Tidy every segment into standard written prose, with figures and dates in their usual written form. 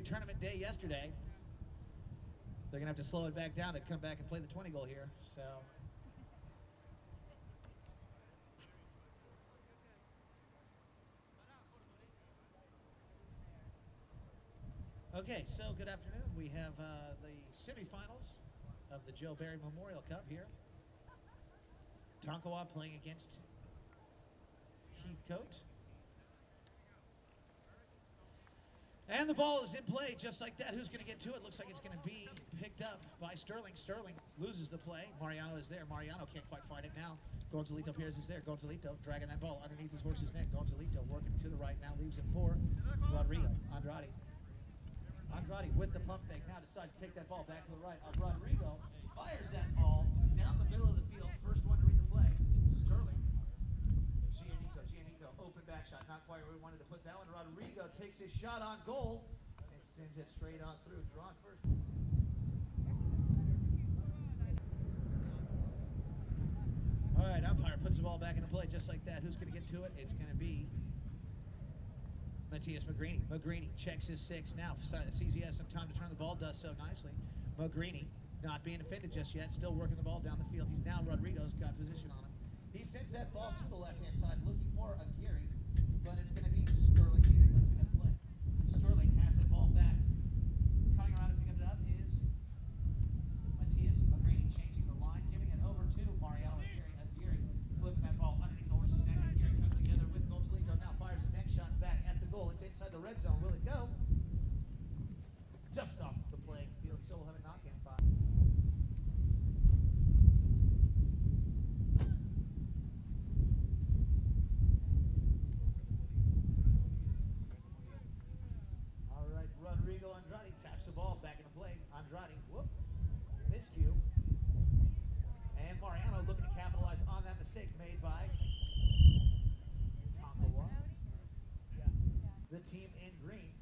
Tournament day yesterday. They're gonna have to slow it back down to come back and play the 20 goal here. So okay, so good afternoon. We have the semifinals of the Joe Barry Memorial Cup here. Tonkawa playing against Heathcote. And the ball is in play just like that. Who's going to get to it? Looks like it's going to be picked up by Sterling. Sterling loses the play. Mariano is there. Mariano can't quite fight it now. Gonzalito Pierce is there. Gonzalito dragging that ball underneath his horse's neck. Gonzalito working to the right now. Leaves it for Rodrigo. Andrade. Andrade with the pump fake. Now decides to take that ball back to the right. Rodrigo fires that ball down the middle of the field. First one to read the play. Sterling. Giannico, open back shot, not quite where we wanted to put that one. Rodrigo takes his shot on goal and sends it straight on through. Drawn first. All right, umpire puts the ball back into play just like that. Who's going to get to it? It's going to be Matthias Magrini. Magrini checks his six now. Sees he has some time to turn the ball, does so nicely. Magrini not being offended just yet, still working the ball down the field. He's now Rodrigo's got position on him. He sends that ball to the left-hand side, looking for a Gary, but it's going to be Sterling going to pick up the play. Sterling has the ball back. Coming around and picking it up is Matthias Magrini, changing the line, giving it over to Mariano and Gary, flipping that ball underneath the horse's neck. And Gary comes together with Gonzalito, now fires the next shot back at the goal. It's inside the red zone. Will it go? Just off the playing field. So we'll have a knock-in by. Rodrigo Andrade taps the ball back into play. Andrade, whoop, miscue. And Mariano looking to capitalize on that mistake made by Tonkawa. The team in green.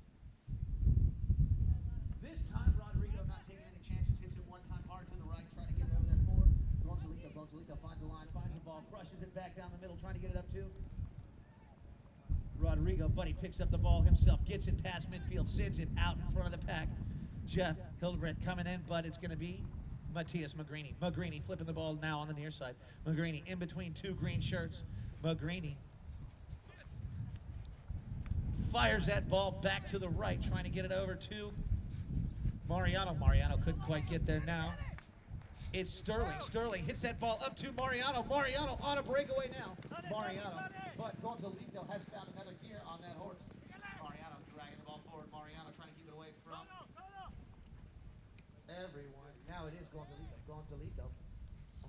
This time Rodrigo not taking any chances, hits it one time hard to the right, trying to get it over there for Gonzalito. Gonzalito finds the line, finds the ball, crushes it back down the middle, trying to get it up to Rodrigo, but he picks up the ball himself, gets it past midfield, sends it out in front of the pack. Jeff Hildebrandt coming in, but it's going to be Matthias Magrini. Magrini flipping the ball now on the near side. Magrini in between two green shirts. Magrini fires that ball back to the right, trying to get it over to Mariano. Mariano couldn't quite get there now. It's Sterling. Sterling hits that ball up to Mariano. Mariano on a breakaway now. Mariano, but Gonzalito has found another gear on that horse. Mariano dragging the ball forward. Mariano trying to keep it away from everyone. Now it is Gonzalito. Gonzalito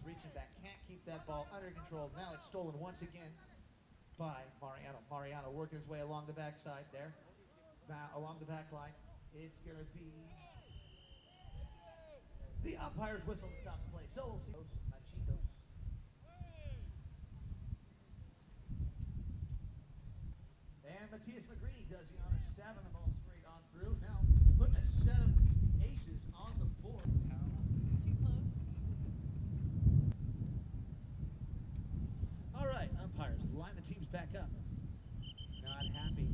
reaching back. Can't keep that ball under control. Now it's stolen once again by Mariano. Mariano working his way along the backside there. Now along the back line. It's going to be the umpire's whistle to stop the play. So we'll see. Machitos. And Matthias Magrini does the honor, stabbing the ball straight on through. Now putting a set of aces on the board. Too close. All right, umpires, line the teams back up. Not happy.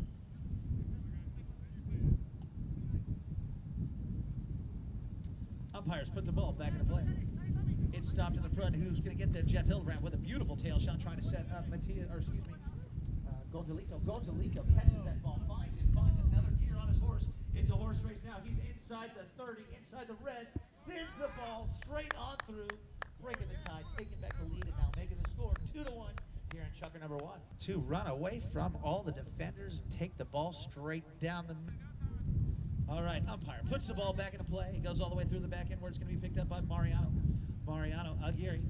Umpires put the ball back into play. It's stopped in the front. Who's going to get there? Jeff Hildebrandt with a beautiful tail shot, trying to set up Gonzalito. Gonzalito catches that ball, finds another gear on his horse. It's a horse race now. He's inside the 30, inside the red, sends the ball straight on through, breaking the tie, taking back the lead, and now making the score 2-1 here in chucker number 1. To run away from all the defenders and take the ball straight down the middle. All right, umpire puts the ball back into play. It goes all the way through the back end where it's going to be picked up by Mariano. Mariano Aguirre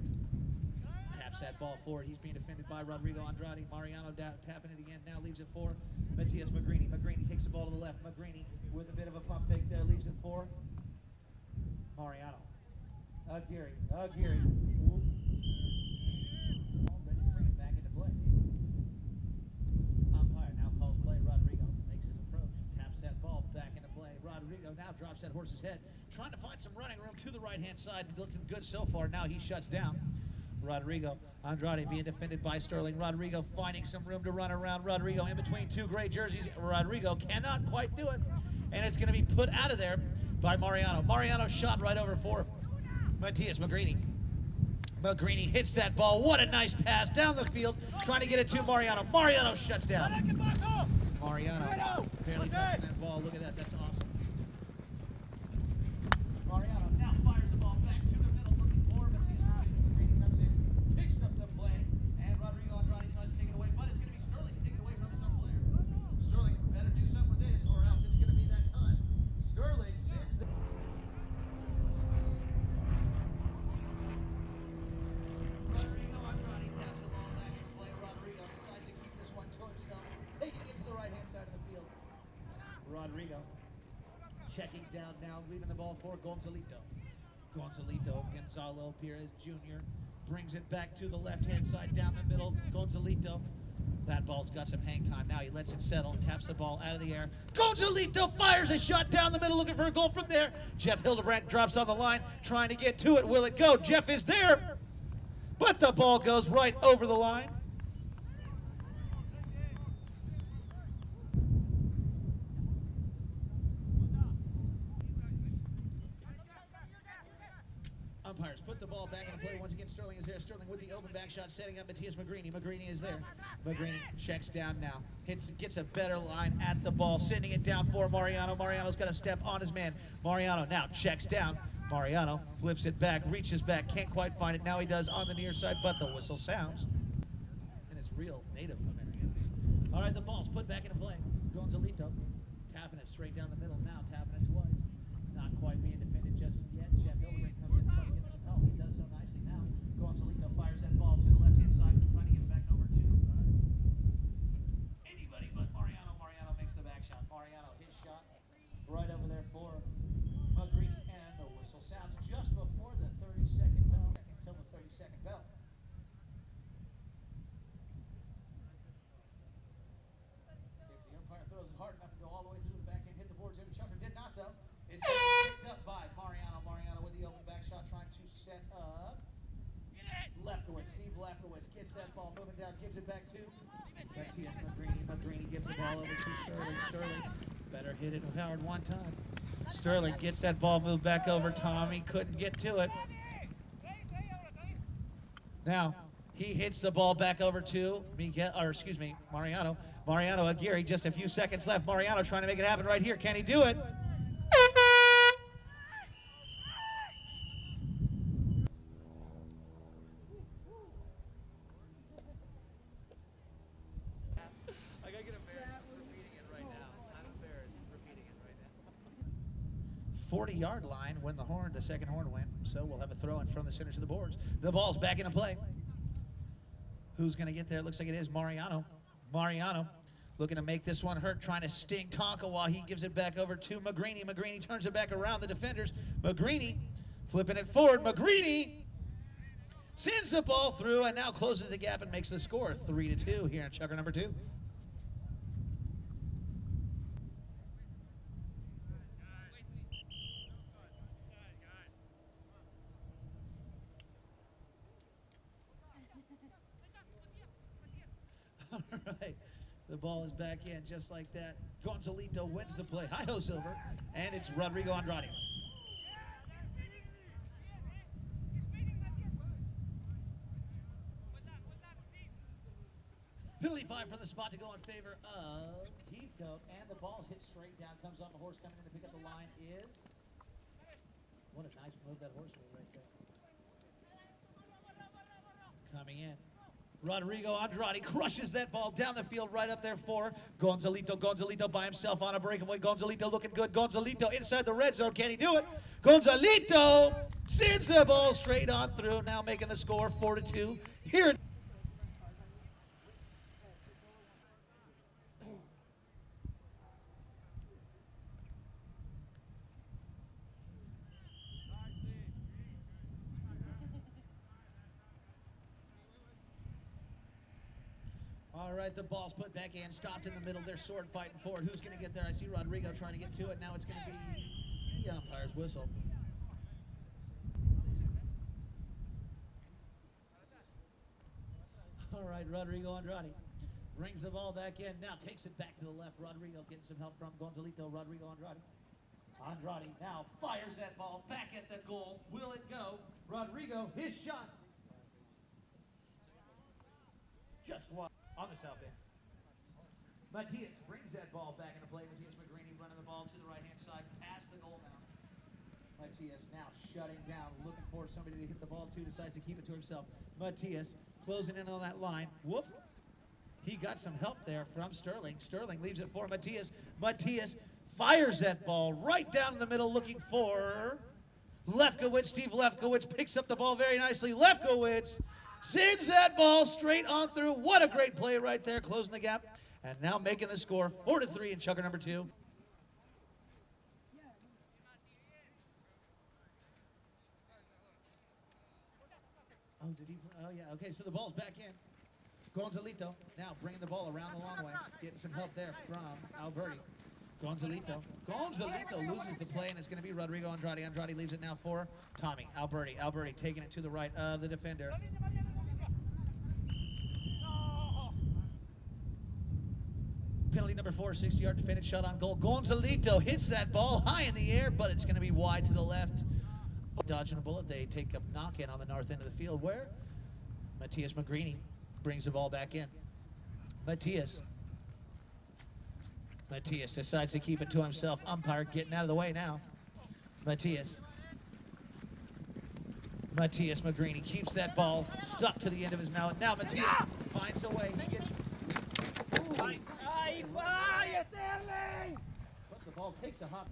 taps that ball forward. He's being defended by Rodrigo Andrade. Mariano tapping it again. Now leaves it for Matias Magrini. Magrini takes the ball to the left. Magrini with a bit of a pump fake there. Leaves it for Mariano. Aguirre. Aguirre. Ooh. Ready to bring it back into play. Umpire now calls play. Rodrigo makes his approach. Taps that ball back into play. Rodrigo now drops that horse's head. Trying to find some running room to the right-hand side. Looking good so far. Now he shuts down. Rodrigo Andrade being defended by Sterling. Rodrigo finding some room to run around. Rodrigo in between two gray jerseys. Rodrigo cannot quite do it. And it's going to be put out of there by Mariano. Mariano shot right over for Matias Magrini. Magrini hits that ball. What a nice pass down the field. Trying to get it to Mariano. Mariano shuts down. Mariano barely touching that ball. Look at that. That's awesome. Mariano now fires the ball back to the middle looking for Matias Magrini. Magrini comes in, picks up the play, and Rodrigo Andrade tries to take it away, but it's going to be Sterling taking it away from his own player. Sterling better do something with this or else it's going to be that time. Sterling sends the... Rodrigo Andrade taps the ball back into play. Rodrigo decides to keep this one to himself, taking it to the right-hand side of the field. Rodrigo checking down now, leaving the ball for Gonzalito. Gonzalo Perez Jr. brings it back to the left-hand side, down the middle. Gonzalito. That ball's got some hang time. Now he lets it settle, taps the ball out of the air. Gonzalito fires a shot down the middle, looking for a goal from there. Jeff Hildebrandt drops on the line, trying to get to it. Will it go? Jeff is there, but the ball goes right over the line. Umpires put the ball back into play. Once again, Sterling is there. Sterling with the open back shot, setting up Matias Magrini. Magrini is there. Magrini checks down now. Gets a better line at the ball, sending it down for Mariano. Mariano's got to step on his man. Mariano now checks down. Mariano flips it back, reaches back, can't quite find it. Now he does on the near side, but the whistle sounds. And it's real Native American. All right, the ball's put back into play. Gonzalito tapping it straight down the middle. Now tapping it twice. Not quite being defended just yet. Jeff Hildebrandt comes in trying to get him some help. He does so nicely now. Gonzalito fires that ball to the left-hand side, trying to get it back over to anybody but Mariano. Mariano makes the back shot. Mariano, his shot right over there for Magrini, and the whistle sounds just before the 30-second bell. Until the 30-second bell. If the umpire throws it hard enough to go all the way through the back end, hit the boards in, the chucker did not though. It's picked up by Mariano. Mariano with the open back shot, trying to set up Lefkowitz. Steve Lefkowitz gets that ball moving down, gives it back to Matias Magrini. Magrini gives the ball over to Sterling. Sterling better hit it hard one time. Sterling gets that ball moved back over. Tommy couldn't get to it. Now he hits the ball back over to Mariano. Mariano Aguirre, just a few seconds left. Mariano trying to make it happen right here. Can he do it? I gotta get embarrassed repeating it right now. I'm embarrassed repeating it right now. 40-yard line when the horn, the second horn went. So we'll have a throw in from the center to the boards. The ball's back into play. Who's going to get there? It looks like it is Mariano. Mariano looking to make this one hurt, trying to sting Tonkawa. He gives it back over to Magrini. Magrini turns it back around the defenders. Magrini flipping it forward. Magrini sends the ball through and now closes the gap and makes the score 3-2 here in chucker number 2. All right, the ball is back in just like that. Gonzalito wins the play. Hi-ho Silver, and it's Rodrigo Andrade. Penalty flag from the spot to go in favor of Heathcote, and the ball is hit straight down, comes on the horse coming in to pick up the line is... What a nice move that horse made right there. Coming in. Rodrigo Andrade crushes that ball down the field right up there for Gonzalito. Gonzalito by himself on a breakaway. Gonzalito looking good. Gonzalito inside the red zone. Can he do it? Gonzalito sends the ball straight on through. Now making the score 4-2. Here. All right, the ball's put back in, stopped in the middle. They're sword fighting for it. Who's going to get there? I see Rodrigo trying to get to it. Now it's going to be the umpire's whistle. All right, Rodrigo Andrade brings the ball back in. Now takes it back to the left. Rodrigo getting some help from Gonzalito. Rodrigo Andrade. Andrade now fires that ball back at the goal. Will it go? Rodrigo, his shot. Just one. On the south end. Matias brings that ball back into play. Matias Magrini running the ball to the right-hand side, past the goal now. Matias now shutting down, looking for somebody to hit the ball to, decides to keep it to himself. Matias closing in on that line. Whoop. He got some help there from Sterling. Sterling leaves it for Matias. Matias fires that ball right down in the middle, looking for Lefkowitz. Steve Lefkowitz picks up the ball very nicely. Lefkowitz sends that ball straight on through. What a great play right there, closing the gap. And now making the score 4-3 in chucker number 2. Oh, did he? Oh, yeah. Okay, so the ball's back in. Gonzalito now bringing the ball around the long way. Getting some help there from Alberti. Gonzalito. Gonzalito loses the play, and it's going to be Rodrigo Andrade. Andrade leaves it now for Tommy. Alberti. Alberti taking it to the right of the defender. Penalty number 4, 60-yard defended shot on goal. Gonzalito hits that ball high in the air, but it's going to be wide to the left. Dodging a bullet, they take a knock-in on the north end of the field where Matias Magrini brings the ball back in. Matias decides to keep it to himself. Umpire getting out of the way now. Matias Magrini keeps that ball stuck to the end of his mallet. Now Matias finds a way. He gets... Ooh. But the ball takes a hop.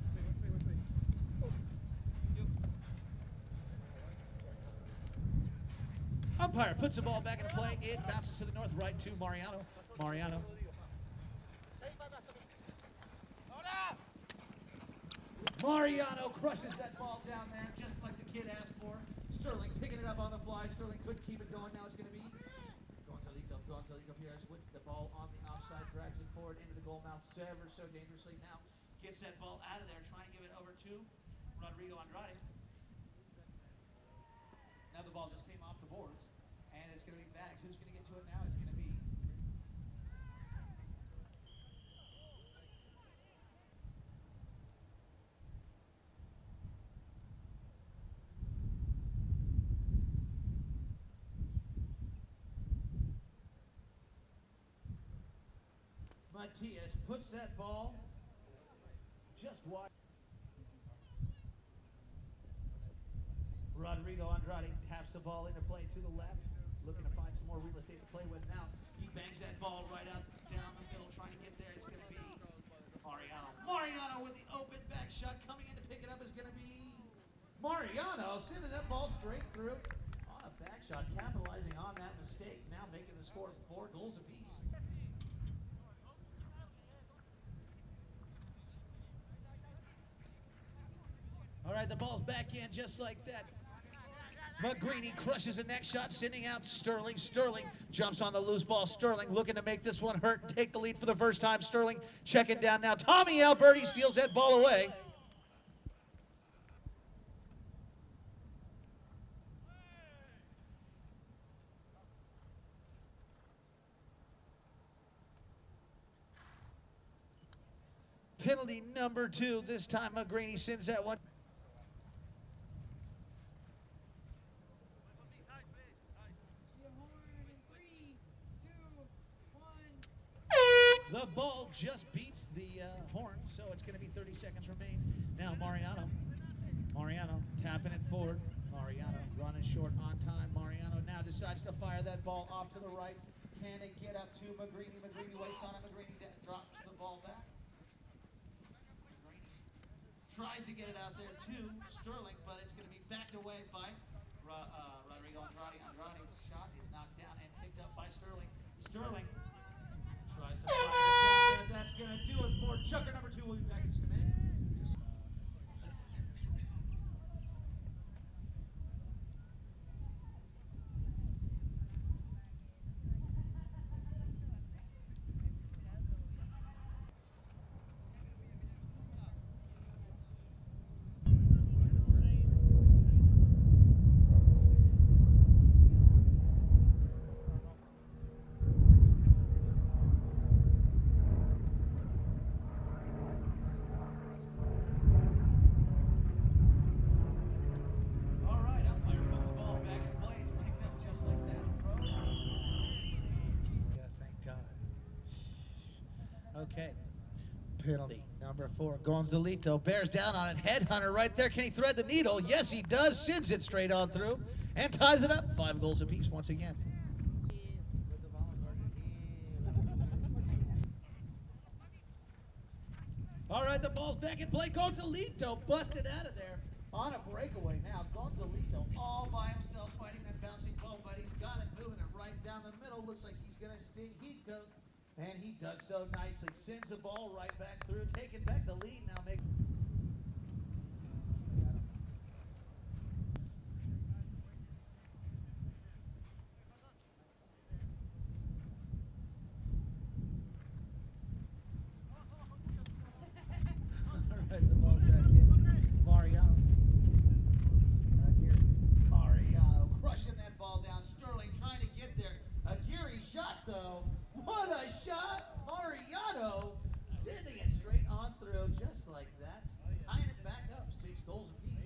Umpire puts the ball back into play. It bounces to the north, right to Mariano. Mariano crushes that ball down there, just like the kid asked for. Sterling picking it up on the fly. Sterling couldn't keep it going. Now it's going to be Gonzalito Pierres with the ball on the offside, drags it forward into the goal mouth ever so dangerously. Now gets that ball out of there, trying to give it over to Rodrigo Andrade. Now the ball just came off the boards, and it's going to be Bags. Who's going to get to it now? It's going to be Matias puts that ball just wide. Rodrigo Andrade taps the ball into play to the left, looking to find some more real estate to play with. Now he bangs that ball right out down the middle, trying to get there. It's going to be Mariano. Mariano with the open back shot, coming in to pick it up is going to be Mariano, sending that ball straight through on a back shot, capitalizing on that mistake. Now making the score 4 goals apiece. All right, the ball's back in just like that. Magrini crushes the next shot, sending out Sterling. Sterling jumps on the loose ball. Sterling looking to make this one hurt and take the lead for the first time. Sterling checking down now. Tommy Alberti steals that ball away. Penalty number 2. This time Magrini sends that one. The ball just beats the horn, so it's going to be 30 seconds remain. Now Mariano tapping it forward. Mariano running short on time. Mariano now decides to fire that ball off to the right. Can it get up to Magrini? Magrini waits on it. Magrini drops the ball back. Magrini tries to get it out there to Sterling, but it's going to be backed away by Rodrigo Andrade. Andrade's shot is knocked down and picked up by Sterling. Sterling tries to fire it down there. That's going to do it for Chucker number 2. We'll be back in just a minute. Okay. Penalty number 4. Gonzalito bears down on it. Headhunter right there. Can he thread the needle? Yes, he does. Sends it straight on through and ties it up. 5 goals apiece once again. All right, the ball's back in play. Gonzalito busted out of there on a breakaway. Now Gonzalito all by himself fighting that bouncing ball, but he's got it moving it right down the middle. Looks like he's going to sting Heathcote. And he does so nicely. Sends the ball right back through, taking back the lead now. All right, the ball's back in. Mariano. Back here. Mariano crushing that ball down. Sterling trying to get there. Aguirre shot though. What a shot! Mariano sending it straight on through, just like that. Tying it back up, 6 goals apiece.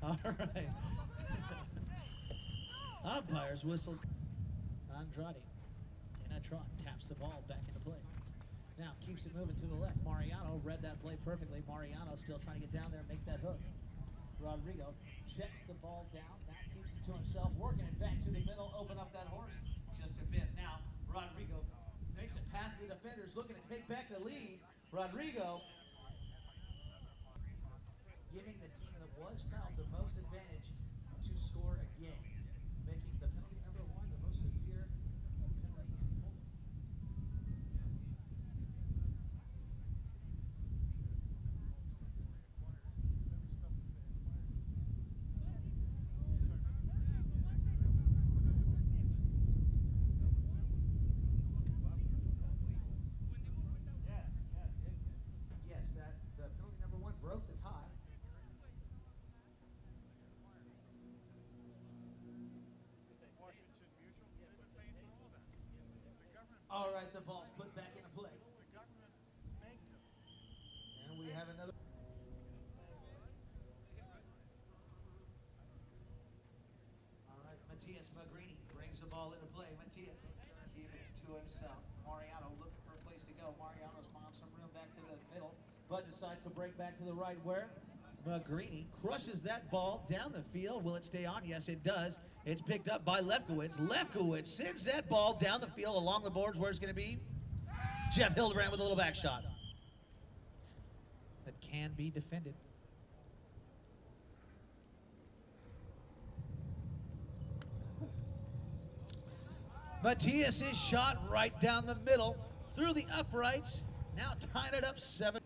All right. Umpires whistle. Andrade in a trot taps the ball back into play. Now keeps it moving to the left. Mariano read that play perfectly. Mariano still trying to get down there and make that hook. Rodrigo checks the ball down. Now keeps it to himself, working it back to the middle. Open up that horse just a bit. Now Rodrigo makes it past the defenders, looking to take back the lead. Rodrigo giving the team that was fouled the most advantage to score again, making the penalty number 1 the most severe penalty in Poland. Broke the tie. All right, the ball's put back into play. And we have another. All right, Matias Magrini brings the ball into play. Matias keeping it to himself. Mariano looking for a place to go. Mariano's found some room back to the middle, but decides to break back to the right where Magrini crushes that ball down the field. Will it stay on? Yes, it does. It's picked up by Lefkowitz. Lefkowitz sends that ball down the field along the boards where it's going to be Jeff Hildebrand with a little back shot. That can be defended. Matias is shot right down the middle through the uprights. Now tying it up 7.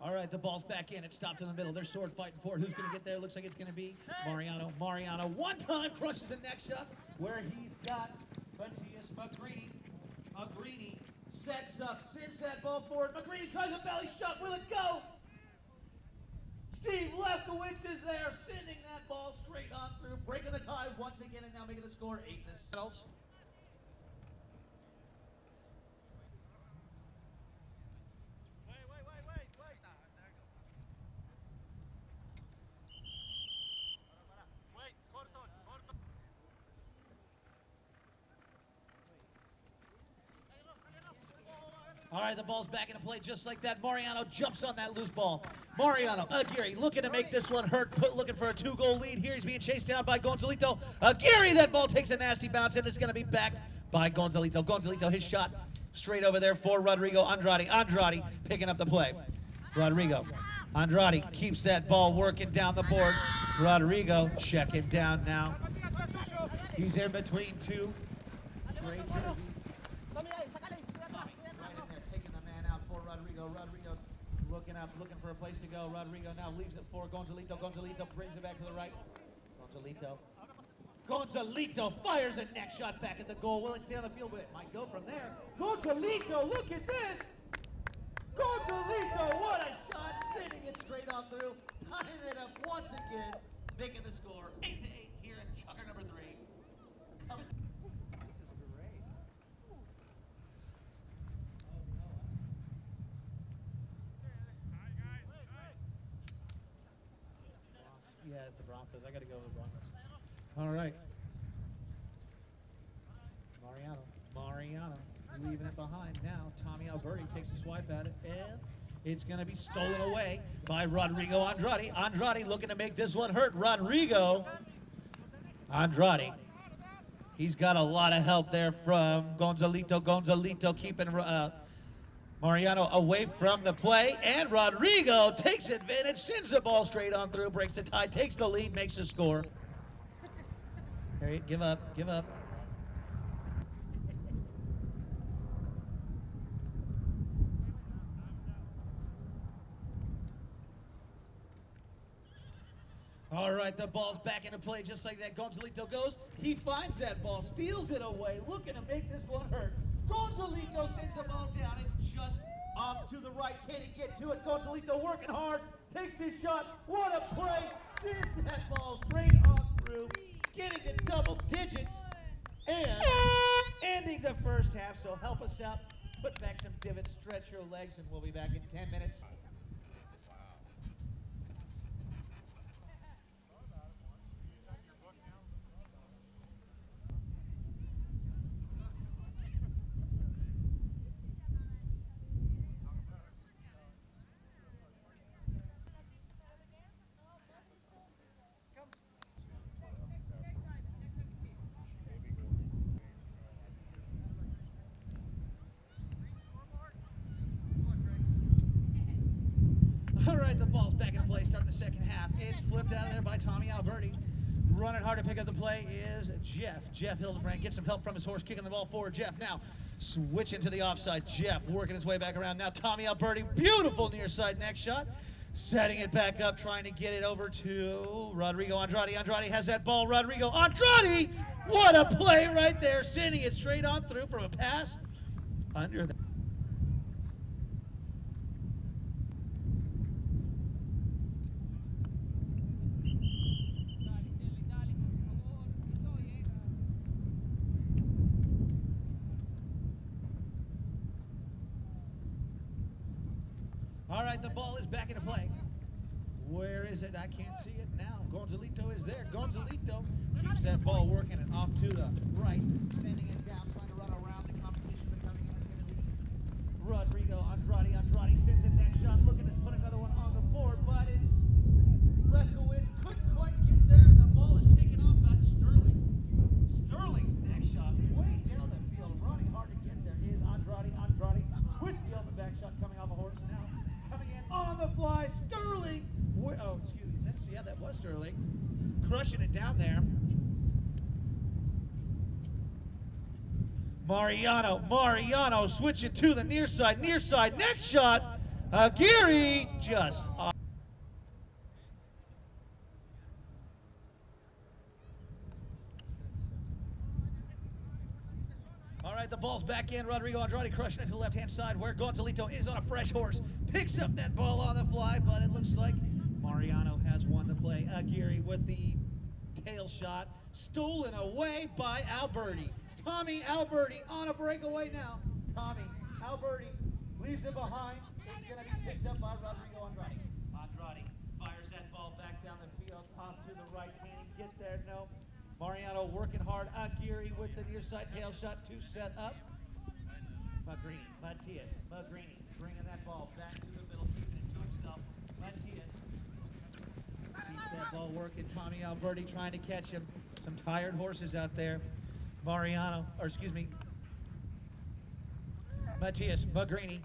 All right, the ball's back in. It stopped in the middle. They're sword fighting for it. Who's going to get there? Looks like it's going to be Mariano. Mariano one time crushes the next shot where he's got Matias Magrini. Magrini sets up, sends that ball forward. Magrini tries a belly shot. Will it go? Steve Lefkowitz is there, sending that ball straight on through, breaking the tie once again, and now making the score 8-6. right, the ball's back into play just like that. Mariano jumps on that loose ball. Mariano, Aguirre looking to make this one hurt, looking for a 2-goal lead here. He's being chased down by Gonzalito. Aguirre, that ball takes a nasty bounce, and it's going to be backed by Gonzalito. Gonzalito, his shot straight over there for Rodrigo Andrade. Andrade picking up the play. Rodrigo. Andrade keeps that ball working down the boards. Rodrigo checking down now. He's in between two great jerseys. Right in there, taking the man out for Rodrigo. Rodrigo looking up, looking for a place to go. Rodrigo now leaves it for Gonzalito. Gonzalito brings it back to the right. Gonzalito fires a neck shot back at the goal. Will it stay on the field? But it might go from there. Gonzalito, look at this! Gonzalito, what a shot! Sending it straight on through. Tying it up once again. Making the score 8-8 here in Chucker number 3. Coming. Yeah, it's the Broncos. I got to go with the Broncos. All right. Mariano leaving it behind now. Tommy Alberti takes a swipe at it, and it's going to be stolen away by Rodrigo Andrade. Andrade looking to make this one hurt. Rodrigo Andrade. He's got a lot of help there from Gonzalito. Gonzalito keeping Mariano away from the play, and Rodrigo takes advantage, sends the ball straight on through, breaks the tie, takes the lead, makes the score. Harriet, give up. All right, the ball's back into play just like that. Gonzalito goes. He finds that ball, steals it away, looking to make this one hurt. Gonzalito sends the ball down. It's just off to the right. Can he get to it? Gonzalito working hard, takes his shot. What a play! Sends that ball straight on through, getting to double digits, and ending the first half. So help us out. Put back some divots, stretch your legs, and we'll be back in 10 minutes. All right, the ball's back into play, starting the second half. It's flipped out of there by Tommy Alberti. Running hard to pick up the play is Jeff. Jeff Hildebrand gets some help from his horse, kicking the ball forward. Jeff now switching to the offside. Jeff working his way back around. Now Tommy Alberti, beautiful near side neck shot. Setting it back up, trying to get it over to Rodrigo Andrade. Andrade has that ball. Rodrigo Andrade, what a play right there. Sending it straight on through from a pass under the... All right, the ball is back into play. Where is it? I can't see it now. Gonzalito is there. Gonzalito keeps that ball working and off to the right, sending it down, trying to run around. The competition for coming in is going to be Rodrigo Andrade. Andrade sends it next shot, looking to put another one on the board, but it's Lefkowitz couldn't quite get there, and the ball is taken off by Sterling. Sterling's next shot way down the field, running hard to get there is Andrade. Andrade with the open back shot coming off a horse now. Coming in on the fly, Sterling. Oh, excuse me. Yeah, that was Sterling. Crushing it down there. Mariano switching to the near side, next shot. Aguirre just off. All right, the ball's back in. Rodrigo Andrade crushing it to the left-hand side where Gonzalito is on a fresh horse. Picks up that ball on the fly, but it looks like Mariano has won the play. Aguirre with the tail shot. Stolen away by Alberti. Tommy Alberti on a breakaway now. Tommy Alberti leaves it behind. It's going to be picked up by Rodrigo Andrade. Andrade fires that ball back down the field off to the right. Can he get there? No. Mariano working hard. Aguirre with the near side tail shot to set up. Magrini bringing that ball back to the middle, keeping it to himself. Matias keeps that ball working. Tommy Alberti trying to catch him. Some tired horses out there. Matias Magrini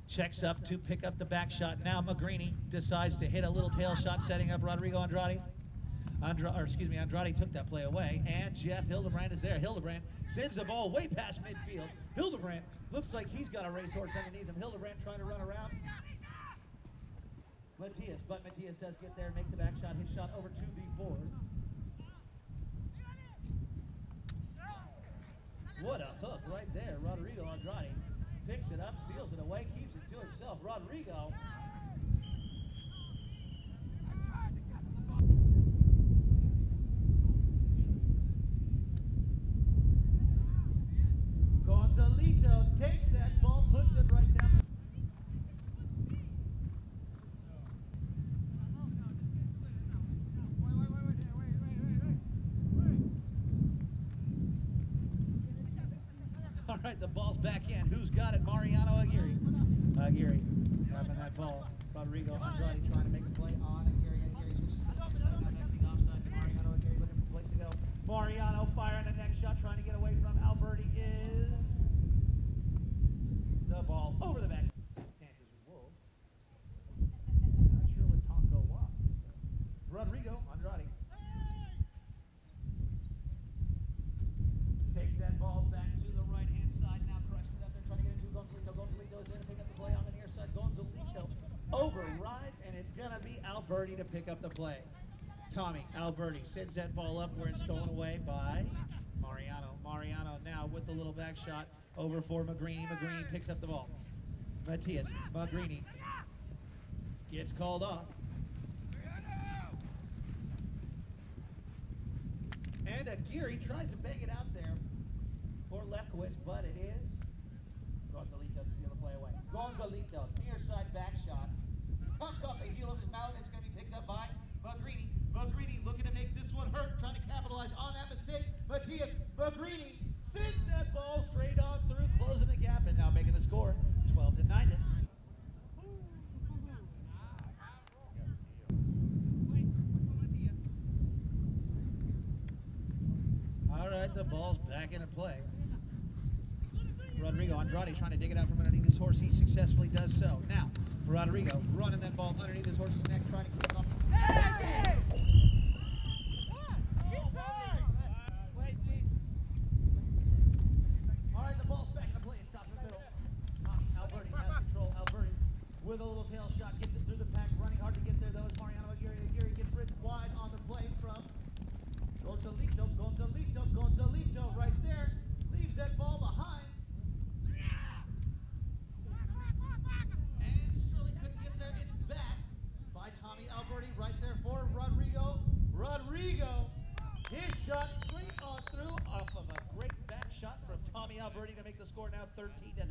checks up to pick up the back shot. Now Magrini decides to hit a little tail shot, setting up Rodrigo Andrade. Andrade took that play away, and Jeff Hildebrand is there. Hildebrand sends the ball way past midfield. Hildebrand looks like he's got a racehorse underneath him. Hildebrand trying to run around Matias, but Matias does get there and make the back shot. His shot over to the board. What a hook right there. Rodrigo Andrade picks it up, steals it away, keeps it to himself. Rodrigo. Gonzalito takes that ball, puts it right down. All right, the ball's back in. Who's got it? Mariano Aguirre. Aguirre having that ball. Rodrigo Andrade trying to make a play on Aguirre. Aguirre switches to the next side. Now emptying offside. Mariano Aguirre looking for a place to go. Mariano firing the next shot, trying to get away from Alberti is the ball over the back. Dances with wolves. Not sure what Tonkawa. Rodrigo Andrade takes that ball back to the right-hand side. Now crushing it up there, trying to get it to Gonzalito. Gonzalito is there to pick up the play on the near side. Gonzalito overrides, and it's going to be Alberti to pick up the play. Tommy Alberti sends that ball up where it's stolen away by Mariano. Mariano now with the little back shot over for Magrini. Magrini picks up the ball. Matias Magrini gets called off. And Aguirre tries to bang it out there for Lefkowitz, but it is Gonzalito to steal the play away. Gonzalito, near side back shot. Comes off the heel of his mallet. It's going to be picked up by Magrini. Magrini looking to make this one hurt, trying to capitalize on that mistake. Matias Magrini sends that ball straight on through, closing the gap, and now making the score 12-9. All right, the ball's back into play. Rodrigo Andrade trying to dig it out from underneath his horse. He successfully does so. Now, Rodrigo running that ball underneath his horse's neck, trying to keep it off. All right, the ball's back into play. It stops in the middle. Alberti has control. Alberti with a little tail shot gets it through the pack. Running hard to get there, though, is Mariano Aguirre. Aguirre gets ridden wide on the play from Gonzalito. Gonzalito right there. Leaves that ball behind. And Sterling couldn't get there. It's backed by Tommy Alberti right there for Rodrigo. Rodrigo, his shot straight on through off of a great back shot from Tommy Alberti to make the score now 13-9.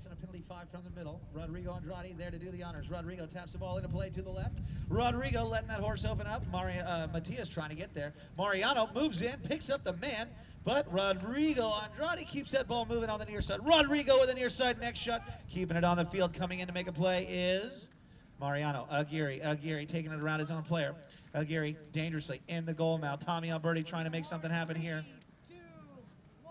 And a penalty 5 from the middle. Rodrigo Andrade there to do the honors. Rodrigo taps the ball into play to the left. Rodrigo letting that horse open up. Matias trying to get there. Mariano moves in, picks up the man, but Rodrigo Andrade keeps that ball moving on the near side. Rodrigo with the near side next shot. Keeping it on the field. Coming in to make a play is Mariano Aguirre. Aguirre taking it around his own player. Aguirre dangerously in the goal now. Tommy Alberti trying to make something happen here.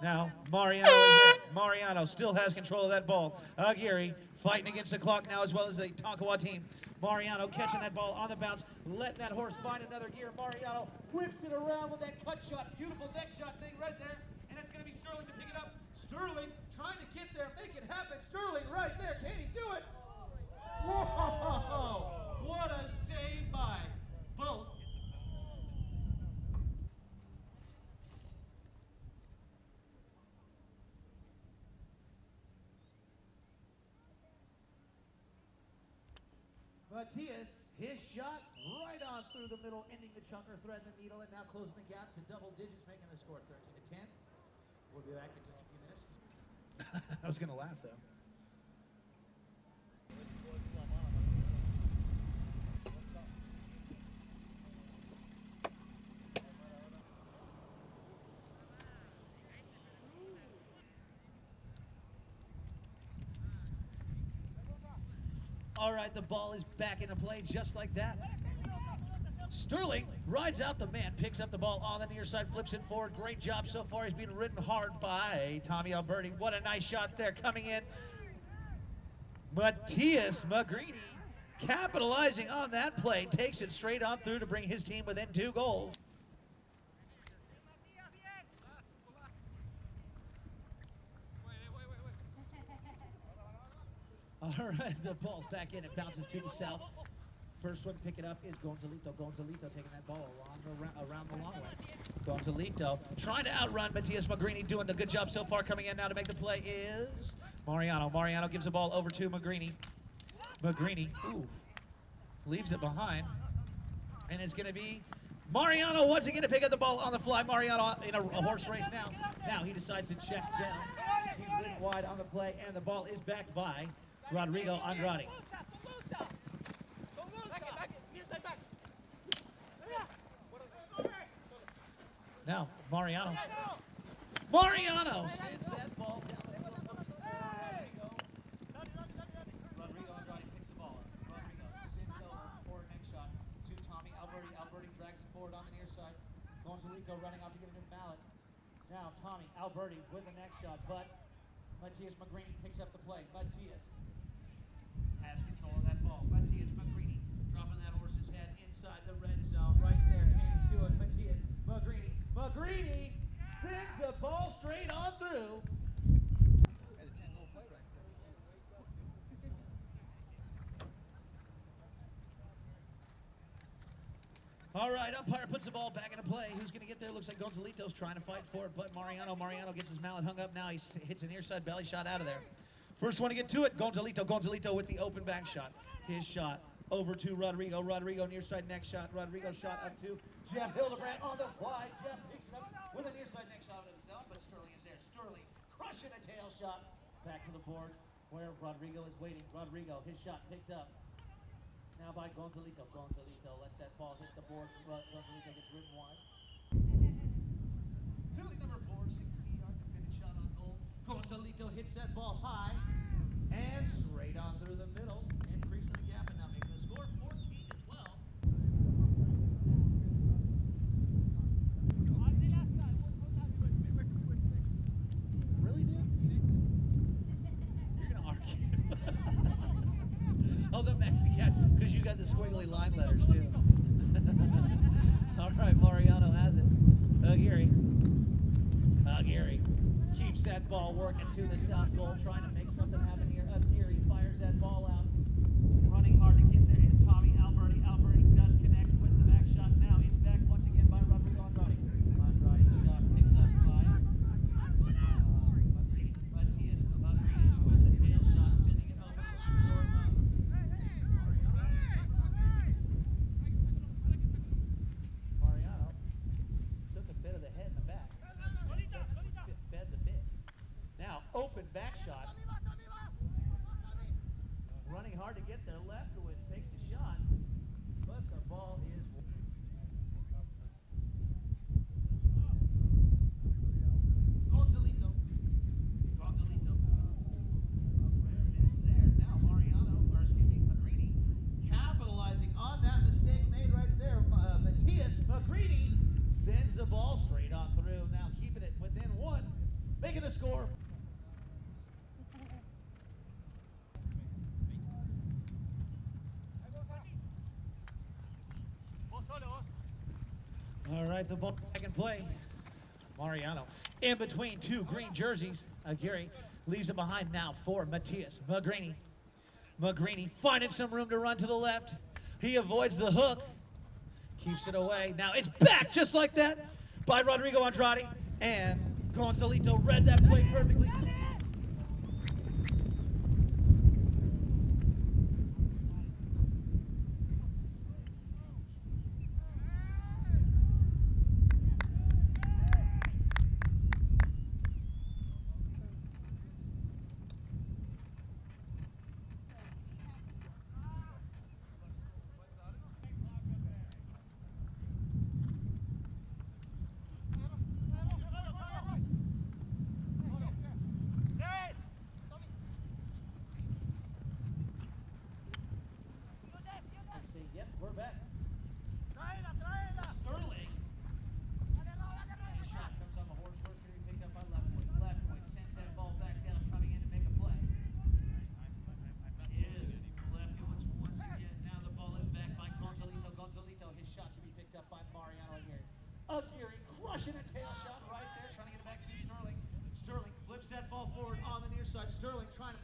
Now, Mariano is there. Mariano still has control of that ball. Aguirre fighting against the clock now, as well as the Tonkawa team. Mariano catching that ball on the bounce, letting that horse find another gear. Mariano whips it around with that cut shot. Beautiful neck shot thing right there. And it's going to be Sterling to pick it up. Sterling trying to get there, make it happen. Sterling right there. Can he do it? Whoa! What a save by both. Matias, his shot right on through the middle, ending the chunker, threading the needle, and now closing the gap to double digits, making the score 13-10. We'll be back in just a few minutes. I was going to laugh, though. All right, the ball is back into play just like that. Sterling rides out the man, picks up the ball on the near side, flips it forward. Great job so far. He's being ridden hard by Tommy Alberti. What a nice shot there coming in. Matthias Magrini capitalizing on that play, takes it straight on through to bring his team within 2 goals. All right, the ball's back in. It bounces to the south. First one to pick it up is Gonzalito. Gonzalito taking that ball around the long way. Gonzalito trying to outrun Matthias Magrini, doing a good job so far. Coming in now to make the play is Mariano. Mariano gives the ball over to Magrini. Magrini, ooh, leaves it behind. And it's going to be Mariano once again to pick up the ball on the fly. Mariano in a horse race now. Now he decides to check down. He's ridden wide on the play, and the ball is backed by Rodrigo Andrade. Now, Mariano. Mariano sends that ball down the field looking for Rodrigo. Rodrigo Andrade picks the ball up. Rodrigo sends it over for a next shot to Tommy Alberti. Alberti drags it forward on the near side. Gonzalito running out to get a new mallet. Now, Tommy Alberti with the next shot, but Matthias Magrini picks up the play. Matthias has control of that ball. Matthias Magrini dropping that horse's head inside the red zone. Right there, can he do it? Matthias Magrini. Magrini sends the ball straight on through. Had a 10-goal play right there. All right, umpire puts the ball back into play. Who's going to get there? Looks like Gonzalito's trying to fight for it, but Mariano gets his mallet hung up now. He hits an near side belly shot out of there. First one to get to it, Gonzalito with the open back shot. His shot over to Rodrigo. Rodrigo near side next shot. Rodrigo shot up to Jeff Hildebrand on the fly. Jeff picks it up with a near side next shot of his own, but Sterling is there. Sterling crushing a tail shot back to the boards where Rodrigo is waiting. Rodrigo, his shot picked up now by Gonzalito. Gonzalito lets that ball hit the boards. Gonzalito gets ridden wide. Penalty number 4, 16-yard defended shot on goal. Gonzalito hits that ball high and straight on through the middle, increasing the gap and now making the score 14-12. Really, dude? You're gonna argue? Oh, that makes yeah, because you got the squiggly line letters too. All right, Mariano has it. Aguirre keeps that ball working to the south goal, trying to make something happen here. Aguirre fires that ball out. Running hard to get there is Tommy Alberti. Alberti does connect with the back shot. Now it's back once again by Rodrigo Andrade. Andrade shot picked up by Matthias Magrini with the tail shot, sending it over for Mariano. Took a bit of the head in the back. Fed the bit. Now, open back shot. Running hard to get there. Leftowitz takes the shot, but the ball is. Gonzalito. Awareness there. Now Magrini capitalizing on that mistake made right there. Matthias Magrini sends the ball straight on through. Now keeping it within 1, making the score. All right, the ball back in play. Mariano in between 2 green jerseys. Aguirre leaves it behind now for Matthias Magrini. Magrini finding some room to run to the left. He avoids the hook. Keeps it away. Now it's back just like that by Rodrigo Andrade. And Gonzalito read that play perfectly. picked up by Mariano Aguirre. Aguirre crushing a tail shot right there, trying to get it back to Sterling. Sterling flips that ball forward on the near side. Sterling trying to...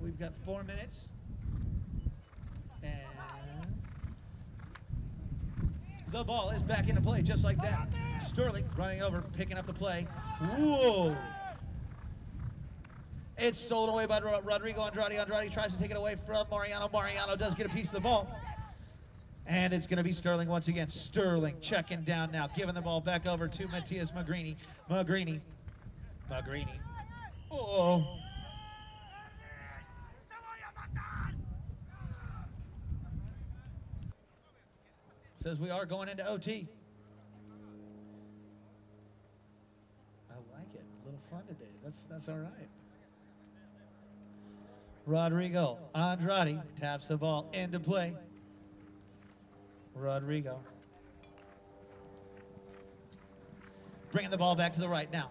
We've got 4 minutes. And the ball is back into play just like that. Sterling running over, picking up the play. Whoa! It's stolen away by Rodrigo Andrade. Andrade tries to take it away from Mariano. Mariano does get a piece of the ball. And it's going to be Sterling once again. Sterling checking down now, giving the ball back over to Matias Magrini. Magrini. Oh. Says we are going into OT. I like it. A little fun today. That's all right. Rodrigo Andrade taps the ball into play. Rodrigo. Bringing the ball back to the right now.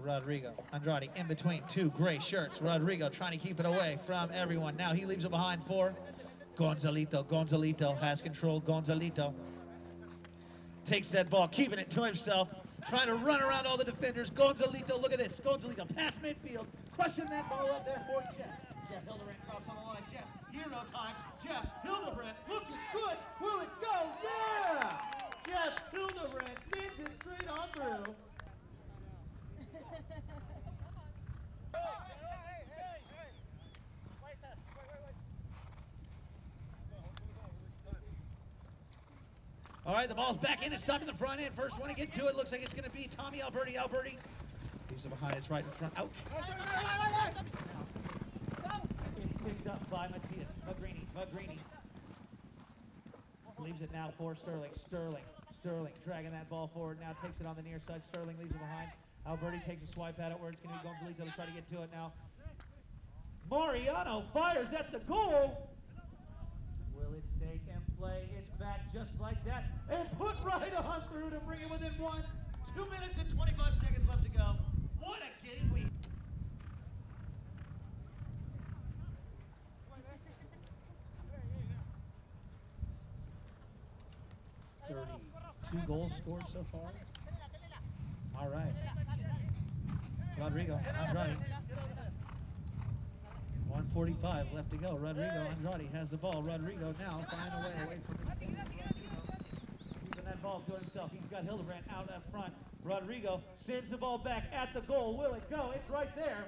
Rodrigo Andrade in between two gray shirts. Rodrigo trying to keep it away from everyone. Now he leaves it behind for Gonzalito. Gonzalito has control. Gonzalito takes that ball, keeping it to himself, trying to run around all the defenders. Gonzalito, look at this. Gonzalito past midfield, crushing that ball up there for Jeff. Jeff Hildebrand drops on the line. Jeff, hero time. Jeff Hildebrand looking good. Will it go? Yeah! Jeff Hildebrand sends it straight on through. All right, the ball's back in. It's stopped in the front end. First one to get to it. Looks like it's going to be Tommy Alberti. Leaves it behind. It's right in front. Ouch. It's picked up by Machitos. Magrini. Leaves it now for Sterling. Sterling dragging that ball forward. Now takes it on the near side. Sterling leaves it behind. Alberti takes a swipe at it where it's going to be Gonzalito to try to get to it now. Mariano fires at the goal. Will it stay and play? It's back just like that and put right on through to bring it within 2 minutes and 25 seconds left to go. What a game we 32 goals scored so far. All right. Rodrigo, Andrade. 1:45 left to go. Rodrigo, Andrade has the ball. Rodrigo now flying away from the keeping that ball to himself. He's got Hildebrand out up front. Rodrigo sends the ball back at the goal. Will it go? It's right there.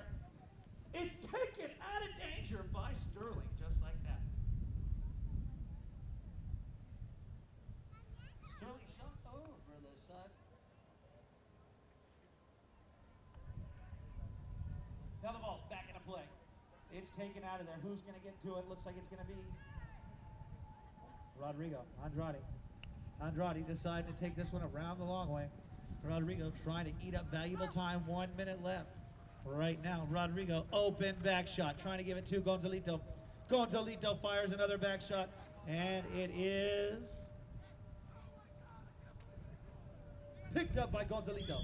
It's taken out of danger by Sterling, just like that. Sterling shot over the side. Now the ball's back into play. It's taken out of there. Who's going to get to it? Looks like it's going to be Rodrigo. Andrade decided to take this one around the long way. Rodrigo trying to eat up valuable time. 1 minute left. Right now, Rodrigo, open back shot. Trying to give it to Gonzalito. Gonzalito fires another back shot. And it is picked up by Gonzalito.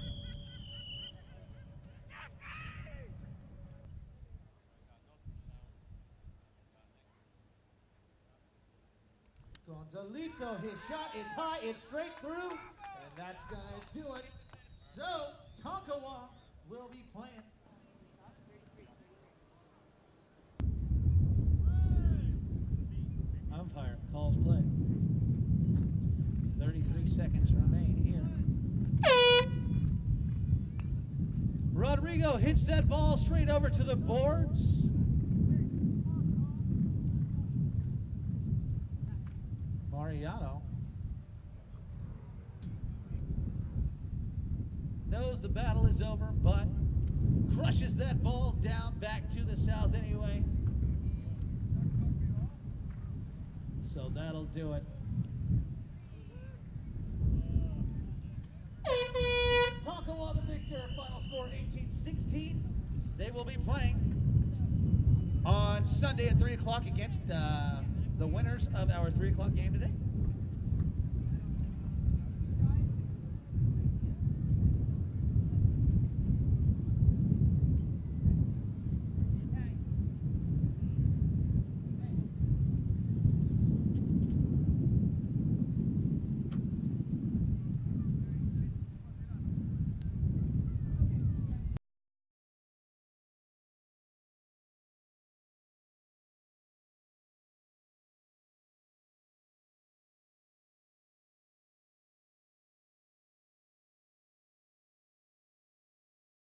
Gonzalito, his shot is high, it's straight through, and that's gonna do it. So, Tonkawa will be playing. Umpire calls play. 33 seconds remain here. Rodrigo hits that ball straight over to the boards. Mariano knows the battle is over, but crushes that ball down back to the south anyway. So that'll do it. Tonkawa the victor, final score 18-16. They will be playing on Sunday at 3 o'clock against the winners of our 3 o'clock game today.